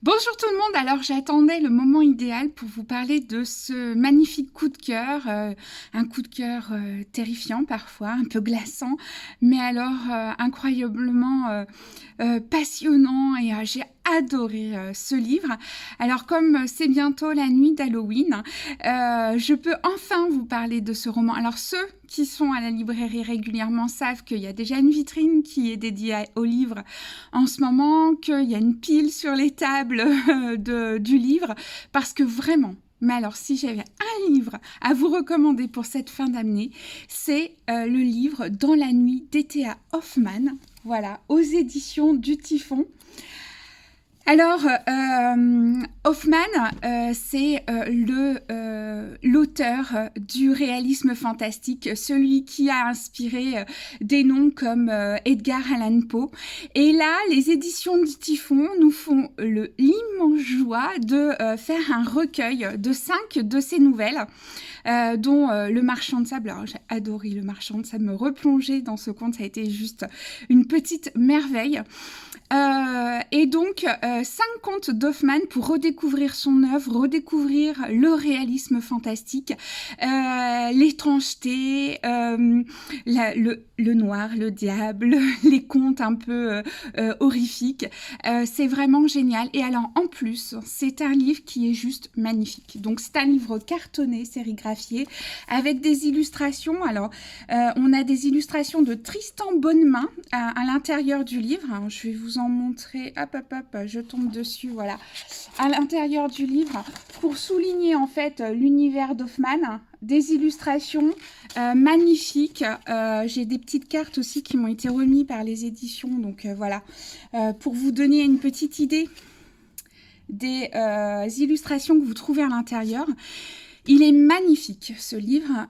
Bonjour tout le monde, alors j'attendais le moment idéal pour vous parler de ce magnifique coup de cœur, un coup de cœur terrifiant parfois, un peu glaçant, mais alors incroyablement passionnant et j'ai adoré ce livre. Alors comme c'est bientôt la nuit d'Halloween, je peux enfin vous parler de ce roman. Alors ceux qui sont à la librairie régulièrement savent qu'il y a déjà une vitrine qui est dédiée au livre en ce moment, qu'il y a une pile sur les tables du livre, parce que vraiment, mais alors si j'avais un livre à vous recommander pour cette fin d'année, c'est le livre Dans la nuit d'E.T.A. Hoffmann, voilà, aux éditions du Typhon. Alors, Hoffmann, c'est l'auteur du réalisme fantastique, celui qui a inspiré des noms comme Edgar Allan Poe. Et là, les éditions du Typhon nous font l'immense joie de faire un recueil de 5 de ses nouvelles. Dont Le Marchand de Sable. Alors, j'ai adoré Le Marchand de Sable, me replonger dans ce conte, ça a été juste une petite merveille. Et donc, 5 contes d'Hoffmann pour redécouvrir son œuvre, redécouvrir le réalisme fantastique, l'étrangeté, le noir, le diable, les contes un peu horrifiques. C'est vraiment génial. Et alors, en plus, c'est un livre qui est juste magnifique. Donc, c'est un livre cartonné, sérigraphié, avec des illustrations. Alors, on a des illustrations de Tristan Bonnemain à l'intérieur du livre. Alors, je vais vous en montrer. Hop, hop, hop, je tombe dessus, voilà. À l'intérieur du livre, pour souligner en fait l'univers d'Hoffmann, des illustrations magnifiques. J'ai des petites cartes aussi qui m'ont été remises par les éditions. Donc voilà, pour vous donner une petite idée des illustrations que vous trouvez à l'intérieur. Il est magnifique, ce livre.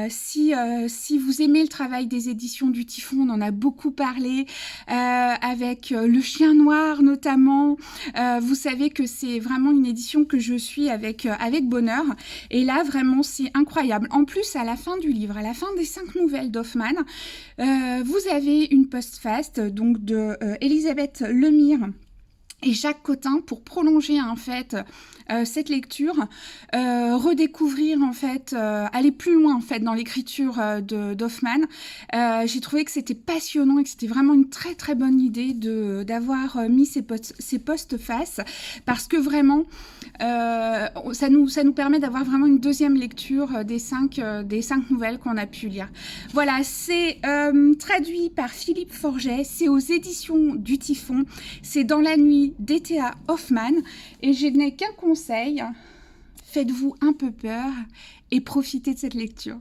Si vous aimez le travail des éditions du Typhon, on en a beaucoup parlé, avec Le Chien Noir notamment. Vous savez que c'est vraiment une édition que je suis avec bonheur. Et là, vraiment, c'est incroyable. En plus, à la fin du livre, à la fin des 5 nouvelles d'Hoffmann, vous avez une postface donc de Elisabeth Lemire et Jacques Cotin pour prolonger en fait cette lecture, redécouvrir en fait, aller plus loin en fait dans l'écriture d'Hoffmann. J'ai trouvé que c'était passionnant et que c'était vraiment une très très bonne idée d'avoir mis ces postfaces parce que vraiment ça nous permet d'avoir vraiment une deuxième lecture des cinq nouvelles qu'on a pu lire. Voilà, c'est traduit par Philippe Forget, c'est aux éditions du Typhon, c'est Dans la nuit d'E.T.A. Hoffmann et je n'ai qu'un conseil, faites-vous un peu peur et profitez de cette lecture.